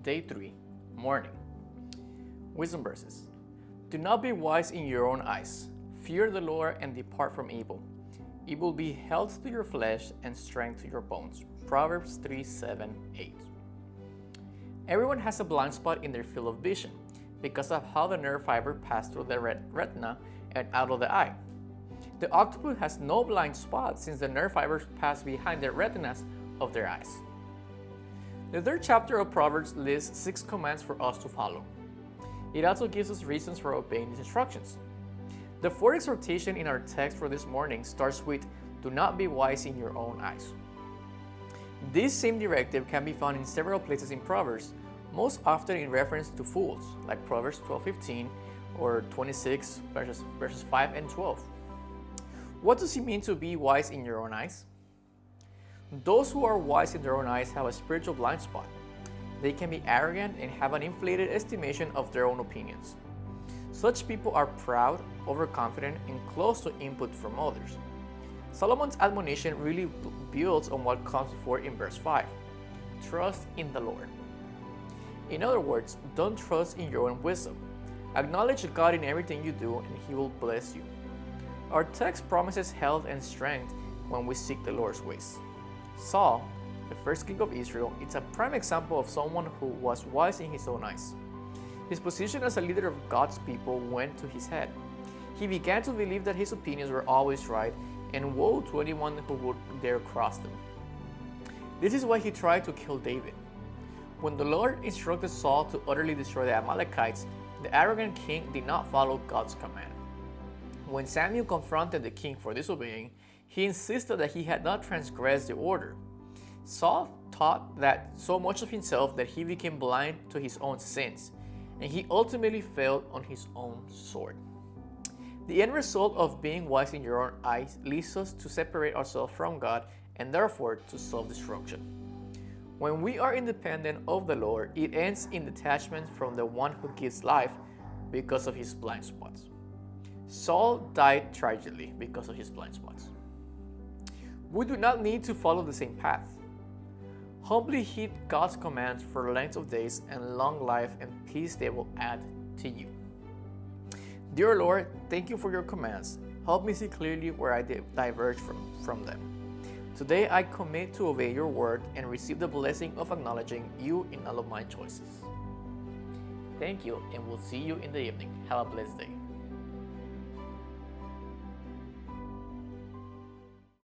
Day 3, Morning. Wisdom verses. Do not be wise in your own eyes. Fear the Lord and depart from evil. It will be health to your flesh and strength to your bones. Proverbs 3, 7, 8. Everyone has a blind spot in their field of vision because of how the nerve fiber passed through the retina and out of the eye. The octopus has no blind spot since the nerve fibers pass behind the retinas of their eyes. The third chapter of Proverbs lists 6 commands for us to follow. It also gives us reasons for obeying these instructions. The fourth exhortation in our text for this morning starts with, "Do not be wise in your own eyes." This same directive can be found in several places in Proverbs, most often in reference to fools, like Proverbs 12:15 or 26 verses 5 and 12. What does it mean to be wise in your own eyes? Those who are wise in their own eyes have a spiritual blind spot. They can be arrogant and have an inflated estimation of their own opinions. Such people are proud, overconfident, and close to input from others. Solomon's admonition really builds on what comes before in verse 5. Trust in the Lord. In other words, don't trust in your own wisdom. Acknowledge God in everything you do, and He will bless you. Our text promises health and strength when we seek the Lord's ways. Saul, the first king of Israel, is a prime example of someone who was wise in his own eyes. His position as a leader of God's people went to his head. He began to believe that his opinions were always right, and woe to anyone who would dare cross them. This is why he tried to kill David. When the Lord instructed Saul to utterly destroy the Amalekites, the arrogant king did not follow God's command. When Samuel confronted the king for disobeying, he insisted that he had not transgressed the order. Saul thought that so much of himself that he became blind to his own sins, and he ultimately fell on his own sword. The end result of being wise in your own eyes leads us to separate ourselves from God and therefore to self-destruction. When we are independent of the Lord, it ends in detachment from the one who gives life because of his blind spots. Saul died tragically because of his blind spots. We do not need to follow the same path. Humbly heed God's commands for length of days and long life and peace they will add to you. Dear Lord, thank you for your commands. Help me see clearly where I diverge from them. Today I commit to obey your word and receive the blessing of acknowledging you in all of my choices. Thank you, and we'll see you in the evening. Have a blessed day.